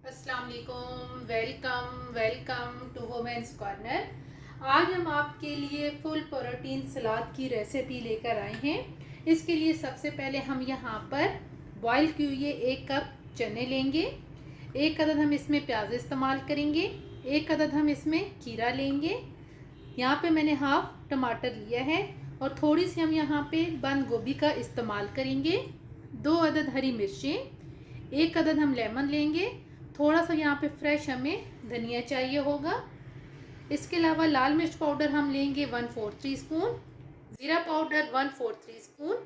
अस्सलाम वालेकुम, welcome to women's corner. आज हम आपके लिए फुल प्रोटीन सलाद की रेसिपी लेकर आए हैं। इसके लिए सबसे पहले हम यहाँ पर बॉईल किए हुए 1 कप चने लेंगे। 1 अदद हम इसमें प्याज इस्तेमाल करेंगे। 1 अदद हम इसमें खीरा लेंगे। यहाँ पे मैंने हाफ टमाटर लिया है और थोड़ी सी हम यहाँ पे बंद गोभी का इस्तेमाल करेंगे। 2 अदद हरी मिर्चें, 1 अदद हम लेमन लेंगे। थोड़ा सा यहाँ पे फ्रेश हमें धनिया चाहिए होगा। इसके अलावा लाल मिर्च पाउडर हम लेंगे 1/4 टीस्पून, ज़ीरा पाउडर 1/4 टीस्पून।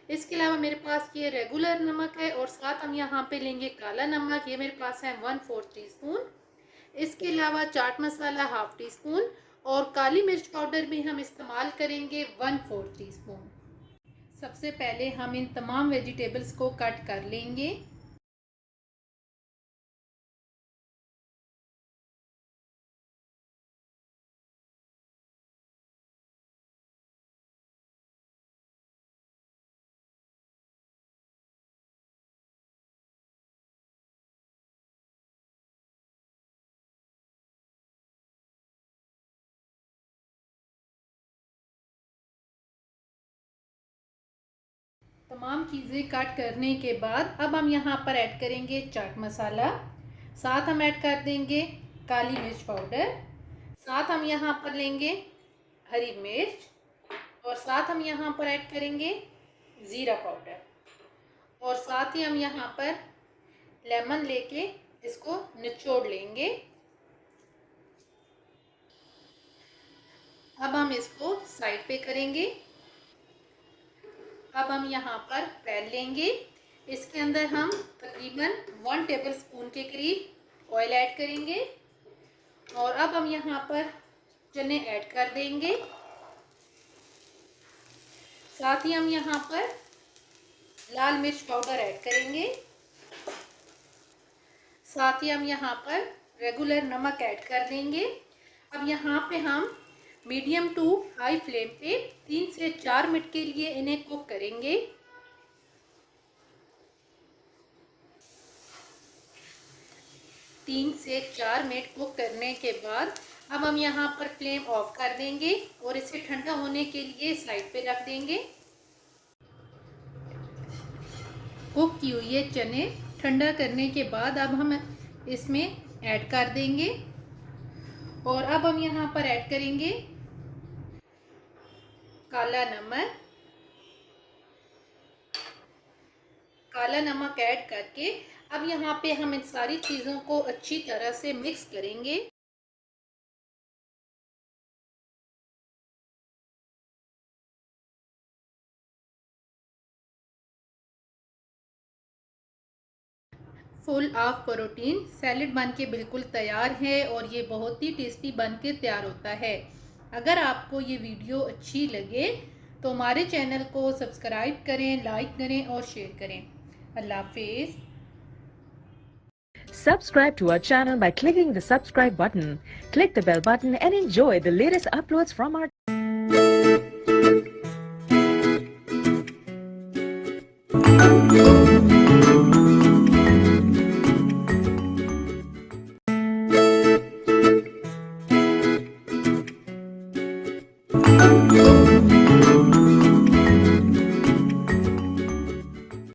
इसके अलावा मेरे पास ये रेगुलर नमक है और साथ हम यहाँ पे लेंगे काला नमक, ये मेरे पास है 1/4 टीस्पून। इसके अलावा chaat masala half tea spoon और काली मिर्च पाउडर भी हम इस्तेमाल करेंगे 1/4 टीस्पून। सबसे पहले हम इन तमाम वेजिटेबल्स को कट कर लेंगे। तमाम चीज़ें कट करने के बाद अब हम यहाँ पर ऐड करेंगे चाट मसाला, साथ हम ऐड कर देंगे काली मिर्च पाउडर, साथ हम यहाँ पर लेंगे हरी मिर्च और साथ हम यहाँ पर ऐड करेंगे ज़ीरा पाउडर और साथ ही हम यहाँ पर लेमन लेके इसको निचोड़ लेंगे। अब हम इसको साइड पे करेंगे। अब हम यहाँ पर पैन लेंगे। इसके अंदर हम तकरीबन 1 टेबलस्पून के करीब ऑयल ऐड करेंगे और अब हम यहाँ पर चने ऐड कर देंगे। साथ ही हम यहाँ पर लाल मिर्च पाउडर ऐड करेंगे। साथ ही हम यहाँ पर रेगुलर नमक ऐड कर देंगे। अब यहाँ पे हम मीडियम टू हाई फ्लेम पे 3 से 4 मिनट के लिए इन्हें कुक करेंगे। तीन से 4 मिनट कुक करने के बाद अब हम यहाँ पर फ्लेम ऑफ कर देंगे और इसे ठंडा होने के लिए साइड पे रख देंगे। कुक किए हुए चने ठंडा करने के बाद अब हम इसमें ऐड कर देंगे और अब हम यहाँ पर ऐड करेंगे काला नमक। काला नमक ऐड करके अब यहाँ पे हम इन सारी चीज़ों को अच्छी तरह से मिक्स करेंगे। फुल ऑफ प्रोटीन सैलेड बन के बिल्कुल तैयार है और ये बहुत ही टेस्टी बन के तैयार होता है। अगर आपको ये वीडियो अच्छी लगे तो हमारे चैनल को सब्सक्राइब करें, लाइक करें और शेयर करें। अल्लाह हाफिज़। Subscribe to our channel by clicking the subscribe button. Click the bell button and enjoy the latest uploads from our